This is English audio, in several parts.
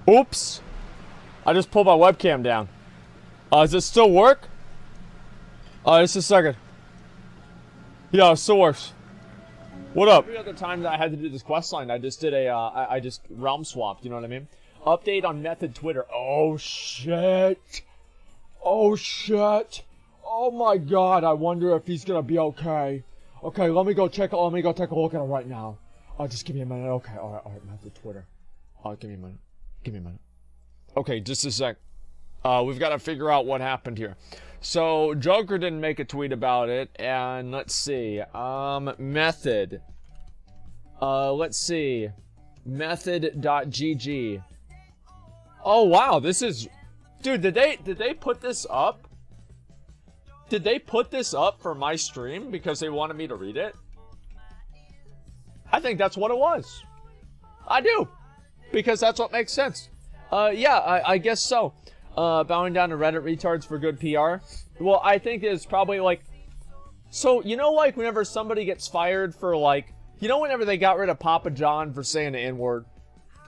Oops. I just pulled my webcam down. Does it still work? Just a second. Yeah, it still works. What up? Every other time that I had to do this quest line, I just did a, I just realm swapped, you know what I mean? Update on Method Twitter. Oh, shit. Oh, shit. Oh, my God. I wonder if he's gonna be okay. Okay, let me go take a look at it right now. Just give me a minute. Okay, alright, Method Twitter. Give me a minute. Give me a minute. Okay, just a sec. We've got to figure out what happened here. So, Joker didn't make a tweet about it, and let's see. Method. Let's see. Method.gg. Oh, wow, this is... Dude, did they put this up? Did they put this up for my stream because they wanted me to read it? I think that's what it was. I do. Because that's what makes sense. Yeah, I guess so. Bowing down to Reddit retards for good PR. Well, I think it's probably like... So, you know, like, whenever somebody gets fired for, like... You know whenever they got rid of Papa John for saying the N-word?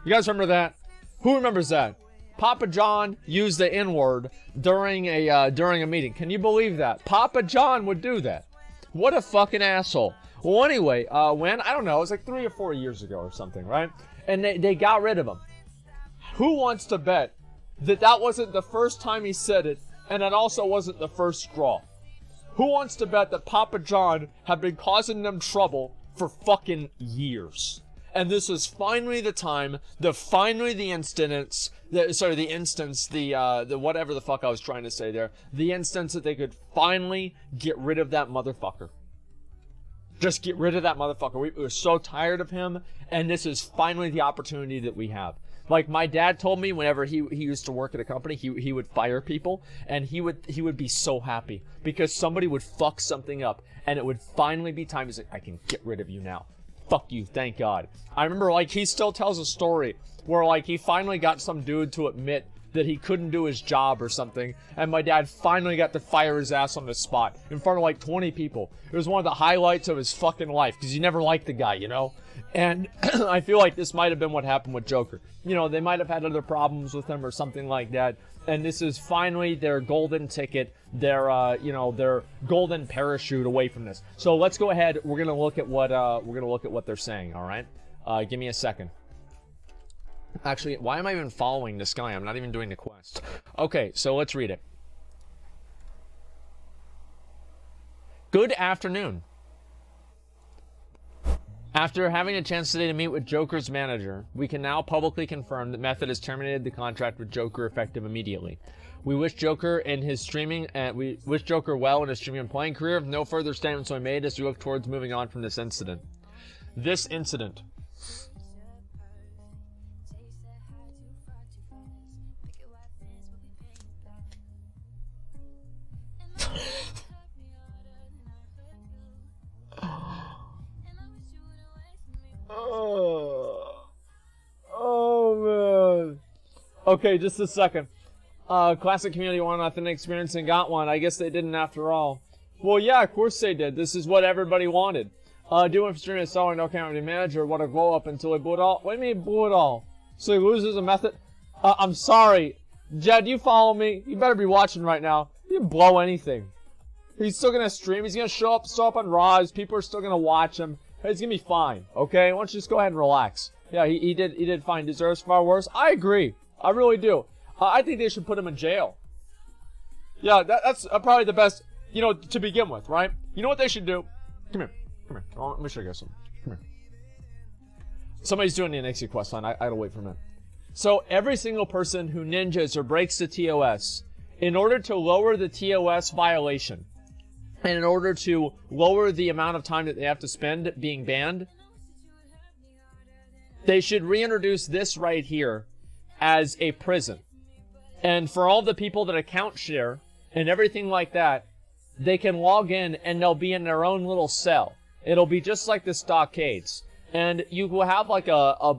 You guys remember that? Who remembers that? Papa John used the N-word during a meeting. Can you believe that? Papa John would do that. What a fucking asshole. Well, anyway, when... I don't know, it was like 3 or 4 years ago or something, right? And they got rid of him. Who wants to bet that wasn't the first time he said it, and it also wasn't the first straw? Who wants to bet that Papa John had been causing them trouble for fucking years? And this is finally the time, the instance, the whatever the fuck I was trying to say there, the instance that they could finally get rid of that motherfucker. Just get rid of that motherfucker. We were so tired of him, and this is finally the opportunity that we have. Like, my dad told me whenever he used to work at a company, he would fire people, and he would be so happy because somebody would fuck something up, and it would finally be time. He's like, I can get rid of you now. Fuck you, thank God. I remember, like, he still tells a story where, like, he finally got some dude to admit that he couldn't do his job or something, and my dad finally got to fire his ass on the spot in front of, like, 20 people. It was one of the highlights of his fucking life, because he never liked the guy, you know? And I feel like this might have been what happened with Joker. You know, they might have had other problems with him or something like that, and this is finally their golden ticket, their, you know, their golden parachute away from this. So let's go ahead, we're gonna look at what they're saying, alright? Give me a second. Actually, why am I even following this guy? I'm not even doing the quest. Okay, so let's read it. Good afternoon. After having a chance today to meet with Joker's manager, we can now publicly confirm that Method has terminated the contract with Joker effective immediately. We wish Joker in his streaming, we wish Joker well in his streaming and playing career. No further statements will be made as we look towards moving on from this incident. This incident. Oh, man. Okay, just a second. Classic community wanted authentic experience and got one. I guess they didn't after all. Well, yeah, of course they did. This is what everybody wanted. Doing for streaming and selling no community manager. What a glow up until he blew it all. What do you mean blew it all? So he loses a Method? I'm sorry. Jed, you follow me? You better be watching right now. He didn't blow anything. He's still gonna stream. He's gonna show up on Raws. People are still gonna watch him. It's gonna be fine, okay? Why don't you just go ahead and relax? Yeah, he did fine. Deserves far worse. I agree. I really do. I think they should put him in jail. Yeah, that's probably the best, you know, to begin with, right? You know what they should do? Come here. Come here. Oh, let me show you guys something. Come here. Somebody's doing the Anixia quest line. I gotta wait for a minute. So, every single person who ninjas or breaks the TOS, in order to lower the TOS violation, and in order to lower the amount of time that they have to spend being banned, they should reintroduce this right here as a prison. And for all the people that account share and everything like that, they can log in and they'll be in their own little cell. It'll be just like the stockades. And you will have like a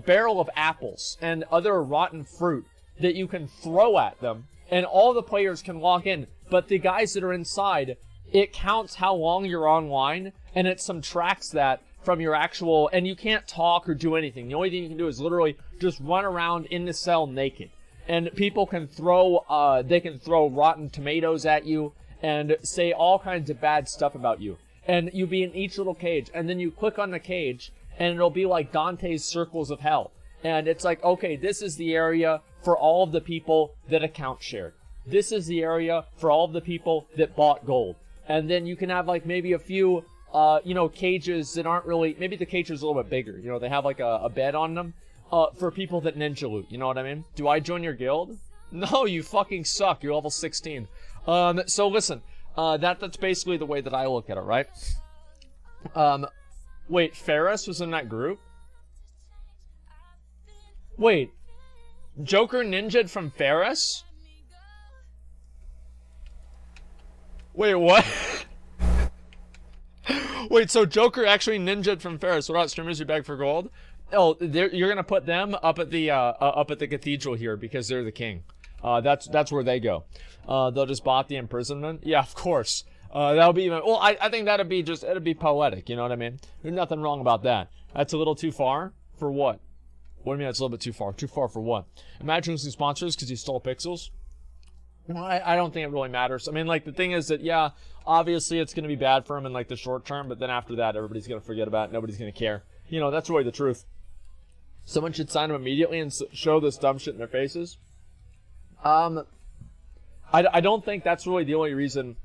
barrel of apples and other rotten fruit that you can throw at them, and all the players can log in. But the guys that are inside, it counts how long you're online, and it subtracts that from your actual, and you can't talk or do anything. The only thing you can do is literally just run around in the cell naked. And people can throw rotten tomatoes at you and say all kinds of bad stuff about you. And you be in each little cage, and then you click on the cage, and it'll be like Dante's Circles of Hell. And it's like, okay, this is the area for all of the people that account shared. This is the area for all of the people that bought gold. And then you can have like maybe a few, cages that aren't really, maybe the cage is a little bit bigger. You know, they have like a bed on them, for people that ninja loot. You know what I mean? Do I join your guild? No, you fucking suck. You're level 16. So listen, that's basically the way that I look at it, right? Wait, Ferris was in that group? Wait, Joker ninja'd from Ferris? Wait, what? Wait, so Joker actually ninja'd from Ferris. What about streamers who beg for gold? Oh, you're gonna put them up at the cathedral here because they're the king. That's where they go. They'll just bot the imprisonment. Yeah, of course. That'll be even. Well, I think it'd be poetic. You know what I mean? There's nothing wrong about that. That's a little too far for what? What do you mean that's a little bit too far? Too far for what? Imagine losing sponsors because you stole pixels. No, I don't think it really matters. I mean, like, the thing is that, yeah, obviously it's going to be bad for him in, like, the short term, but then after that, everybody's going to forget about it. Nobody's going to care. You know, that's really the truth. Someone should sign him immediately and show this dumb shit in their faces. I don't think that's really the only reason.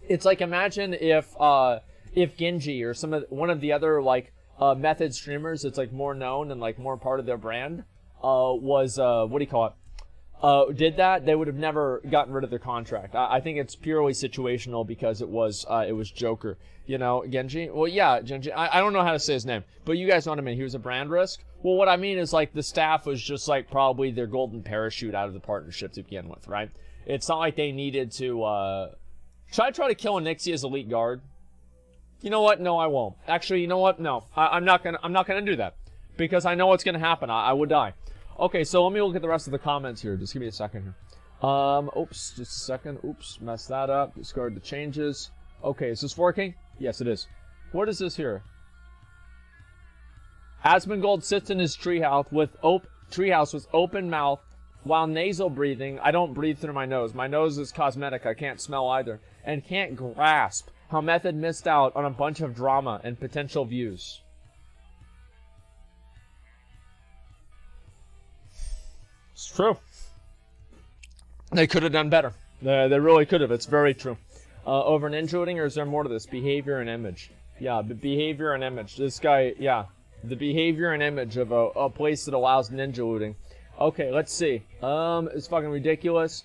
It's like, imagine if Genji or one of the other, like, method streamers that's, like, more known and, like, more part of their brand, was, what do you call it? Did that, they would have never gotten rid of their contract. I think it's purely situational because it was Joker. You know, Genji? Well, yeah, Genji. I don't know how to say his name, but you guys know what I mean. He was a brand risk. Well, what I mean is, like, the staff was just, like, probably their golden parachute out of the partnership to begin with, right? It's not like they needed to, Should I try to kill a Nixia's elite guard? You know what? No, I won't. Actually, you know what? No. I'm not gonna do that. Because I know what's gonna happen. I would die. Okay, so let me look at the rest of the comments here. Just give me a second here. Oops, just a second. Oops, messed that up. Discard the changes. Okay, is this working? Yes, it is. What is this here? Asmongold sits in his treehouse with open mouth while nasal breathing. I don't breathe through my nose. My nose is cosmetic. I can't smell either. And can't grasp how Method missed out on a bunch of drama and potential views. It's true. They could have done better. They really could have. It's very true. Over ninja looting, or is there more to this? Behavior and image. Yeah, behavior and image. This guy, yeah. The behavior and image of a place that allows ninja looting. Okay, let's see. It's fucking ridiculous.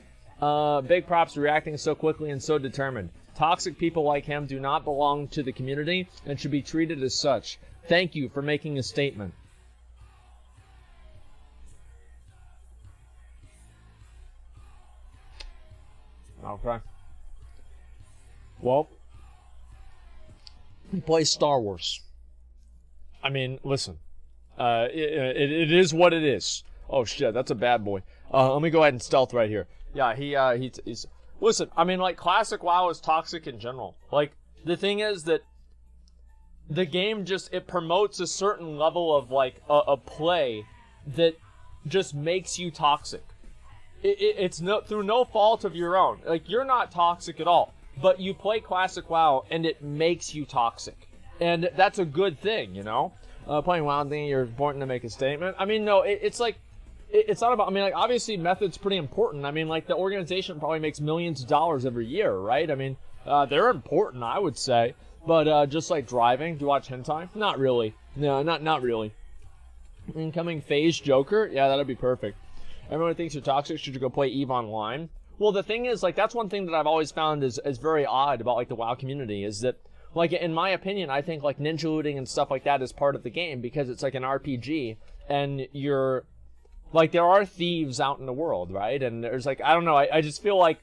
Big props reacting so quickly and so determined. Toxic people like him do not belong to the community and should be treated as such. Thank you for making a statement. Okay. Well, he plays Star Wars. I mean, listen. It is what it is. Oh shit, that's a bad boy. Let me go ahead and stealth right here. Yeah, he's. Listen, I mean, like, classic WoW is toxic in general. Like, the thing is that the game it promotes a certain level of, like, a play that just makes you toxic. It's through no fault of your own. Like, you're not toxic at all. But you play classic WoW, and it makes you toxic. And that's a good thing, you know? Playing WoW thing, you're important to make a statement. I mean, no, it's like... It's not about... I mean, like, obviously, Method's pretty important. I mean, like, the organization probably makes millions of dollars every year, right? I mean, they're important, I would say. But, just like driving, do you watch hentai? Not really. No, not really. Incoming phase Joker? Yeah, that'd be perfect. Everyone thinks you're toxic. Should you go play EVE Online? Well, the thing is, like, that's one thing that I've always found is very odd about, like, the WoW community is that, like, in my opinion, I think, like, ninja looting and stuff like that is part of the game because it's, like, an RPG and you're, like, there are thieves out in the world, right? And there's, like, I don't know, I just feel like,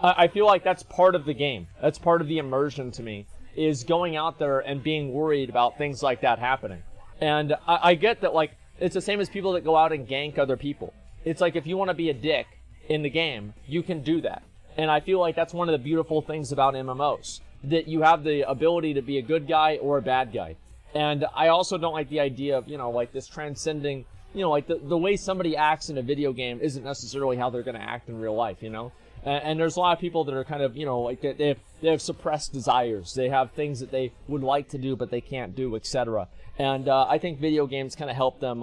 I feel like that's part of the game. That's part of the immersion to me, is going out there and being worried about things like that happening. And I get that, like, it's the same as people that go out and gank other people. It's like, if you want to be a dick in the game, you can do that. And I feel like that's one of the beautiful things about MMOs. That you have the ability to be a good guy or a bad guy. And I also don't like the idea of, you know, like this transcending, you know, like the way somebody acts in a video game isn't necessarily how they're going to act in real life, you know? And there's a lot of people that are kind of, you know, like they have suppressed desires. They have things that they would like to do, but they can't do, etc. And I think video games kind of help them,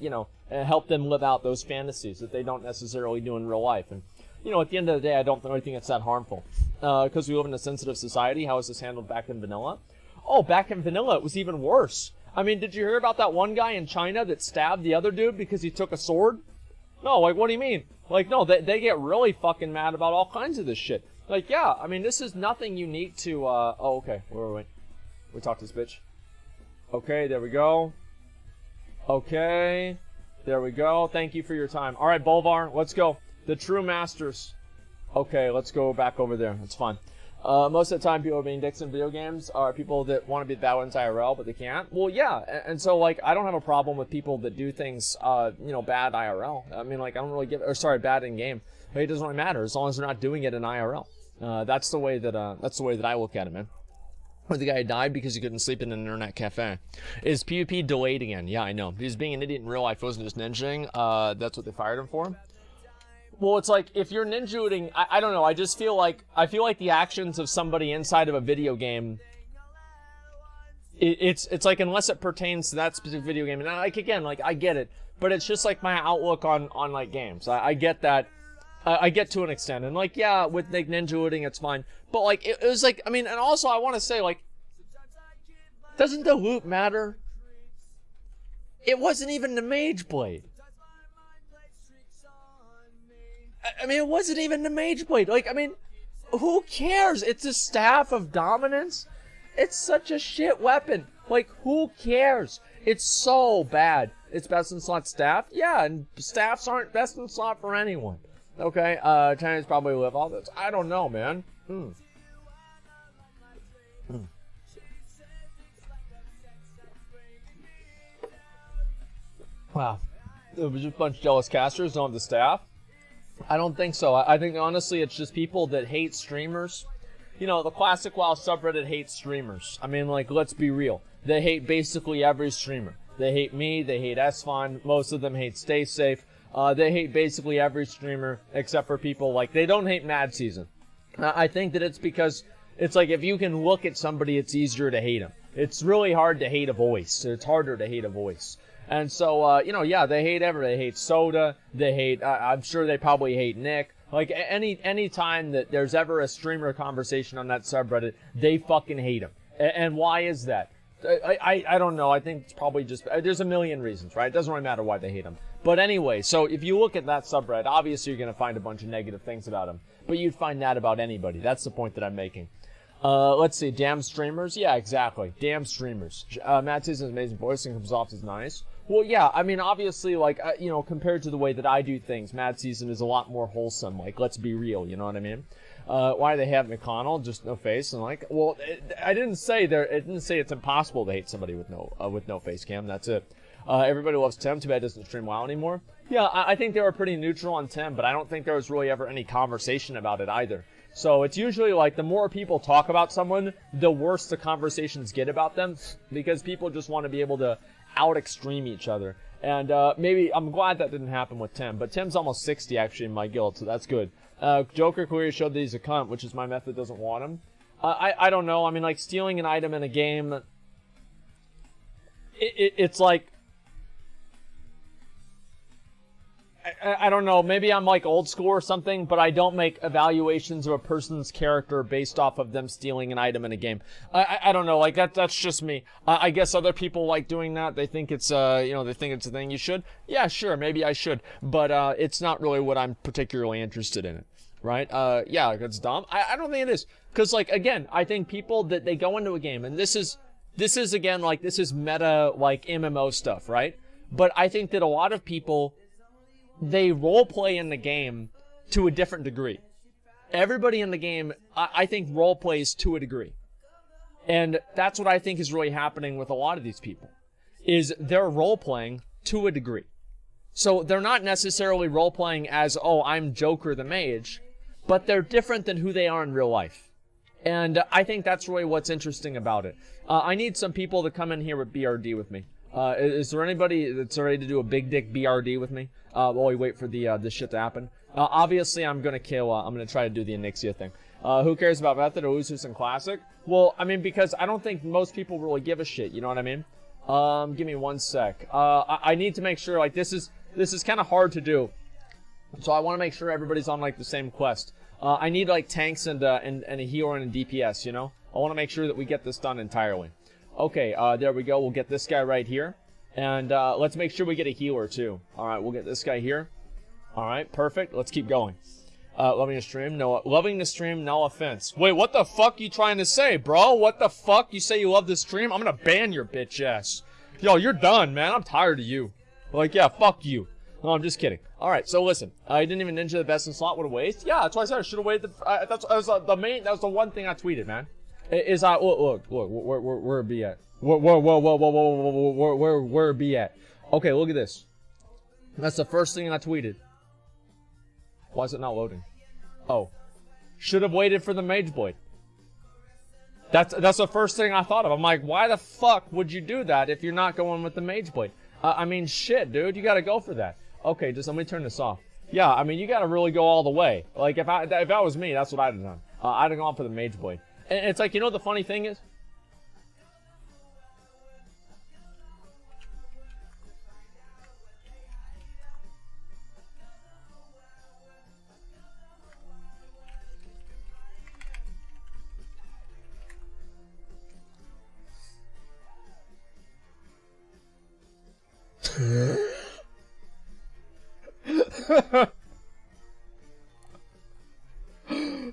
you know, help them live out those fantasies that they don't necessarily do in real life. And, you know, at the end of the day, I don't really think it's that harmful. Because we live in a sensitive society. How was this handled back in vanilla? Oh, back in vanilla, it was even worse. I mean, did you hear about that one guy in China that stabbed the other dude because he took a sword? No, like, what do you mean? Like, no, they get really fucking mad about all kinds of this shit. Like, yeah, I mean, this is nothing unique to, oh, okay, wait. We talked to this bitch. Okay, there we go. Okay, there we go. Thank you for your time. All right, Bolvar, let's go. The true masters. Okay, let's go back over there. That's fine. Most of the time, people are being dicks in video games are people that want to be bad ones IRL, but they can't. Well, yeah, and so, like, I don't have a problem with people that do things, you know, bad IRL. I mean, like, I don't really bad in game. But it doesn't really matter as long as they're not doing it in IRL. That's the way that I look at it, man. Or the guy died because he couldn't sleep in an internet cafe. Is PvP delayed again? Yeah, I know. He's being an idiot in real life. It wasn't just ninjing. That's what they fired him for. Well, it's like, if you're ninjooting, I don't know, I feel like the actions of somebody inside of a video game, it's like, unless it pertains to that specific video game, and like, again, like, I get it, but it's just like my outlook on like, games. I get that, I get to an extent, and like, yeah, with like, ninjooting, it's fine, but like, it was like, I mean, and also, I want to say, like, doesn't the loot matter? It wasn't even the Mage Blade. I mean, it wasn't even the Mage Blade. Like, I mean, who cares? It's a staff of dominance. It's such a shit weapon. Like, who cares? It's so bad. It's best in slot staff? Yeah, and staffs aren't best in slot for anyone. Okay, Chinese probably live all this. I don't know, man. Wow. It was just a bunch of jealous casters, don't have the staff. I don't think so. I think, honestly, it's just people that hate streamers. You know, the classic WoW subreddit hates streamers. I mean, like, let's be real. They hate basically every streamer. They hate me, they hate Asmon, most of them hate Stay Safe. They hate basically every streamer except for people like, they don't hate Mad Season. I think that it's because, it's like, if you can look at somebody, it's easier to hate them. It's really hard to hate a voice. It's harder to hate a voice. And so, you know, yeah, they hate They hate Soda. They hate, I'm sure they probably hate Nick. Like, any time that there's ever a streamer conversation on that subreddit, they fucking hate him. And why is that? I don't know. I think it's probably just, there's a million reasons, right? It doesn't really matter why they hate him. But anyway, so if you look at that subreddit, obviously you're going to find a bunch of negative things about him. But you'd find that about anybody. That's the point that I'm making. Let's see, damn streamers? Yeah, exactly. Damn streamers. Matt Season's amazing voice and comes off as nice. Well, yeah, I mean, obviously, like, you know, compared to the way that I do things, Mad Season is a lot more wholesome. Like, let's be real, you know what I mean? Why do they have McConnell? Just no face. And like, well, I didn't say it didn't say it's impossible to hate somebody with no face cam. That's it. Everybody loves Tim. Too bad doesn't stream WoW anymore. Yeah, I think they were pretty neutral on Tim, but I don't think there was really ever any conversation about it either. So it's usually like the more people talk about someone, the worse the conversations get about them, because people just want to be able to out-extreme each other. And maybe, I'm glad that didn't happen with Tim, but Tim's almost 60 actually in my guild, so that's good. Joker clearly showed that he's a cunt, which is my method doesn't want him. I don't know, I mean, like, stealing an item in a game, it's like, I don't know, maybe I'm like old school or something, but I don't make evaluations of a person's character based off of them stealing an item in a game. I don't know, like that's just me. I guess other people like doing that. They think it's, you know, they think it's a thing you should. Yeah, sure, maybe I should, but it's not really what I'm particularly interested in it, right? Yeah, it's dumb. I don't think it is, because like, again, I think people that they go into a game, and this is again, like, this is meta, like, MMO stuff, right? But I think that a lot of people, they roleplay in the game to a different degree. Everybody in the game, I think, roleplays to a degree. And that's what I think is really happening with a lot of these people, is they're roleplaying to a degree. So they're not necessarily roleplaying as, oh, I'm Joker the Mage, but they're different than who they are in real life. And I think that's really what's interesting about it. I need some people to come in here with BRD with me. Is there anybody that's ready to do a big dick BRD with me? While we wait for this shit to happen. Obviously, I'm gonna try to do the Anixia thing. Who cares about Method, Usus, and Classic? Well, I mean, because I don't think most people really give a shit, you know what I mean? Give me 1 sec. I need to make sure, like, this is kind of hard to do. So I want to make sure everybody's on, like, the same quest. I need, like, tanks and a healer and a DPS, you know? I want to make sure that we get this done entirely. Okay, there we go. We'll get this guy right here. And let's make sure we get a healer, too. Alright, we'll get this guy here. Alright, perfect. Let's keep going. Loving the stream, no offense. Wait, what the fuck you trying to say, bro? What the fuck? You say you love the stream? I'm gonna ban your bitch ass. Yo, you're done, man. I'm tired of you. Like, yeah, fuck you. No, I'm just kidding. Alright, so listen. I didn't even ninja the best in slot. What a waste. Yeah, that's why I said I should have waited. That was the one thing I tweeted, man. Look, where be at? Where be at? Okay, look at this. That's the first thing I tweeted. Why is it not loading? Oh. Should have waited for the Mage Blade. That's the first thing I thought of. I'm like, why the fuck would you do that if you're not going with the Mage Blade? I mean, shit, dude. You gotta go for that. Okay, just let me turn this off. Yeah, I mean, you gotta really go all the way. Like, if that was me, that's what I'd have done. I'd have gone for the Mage Blade. And it's like, you know what the funny thing is?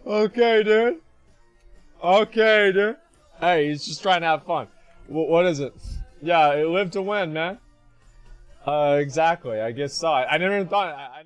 Okay, dude. Okay, dude. Hey, he's just trying to have fun. What is it? Yeah, it lived to win, man. Exactly. I guess so. I never even thought.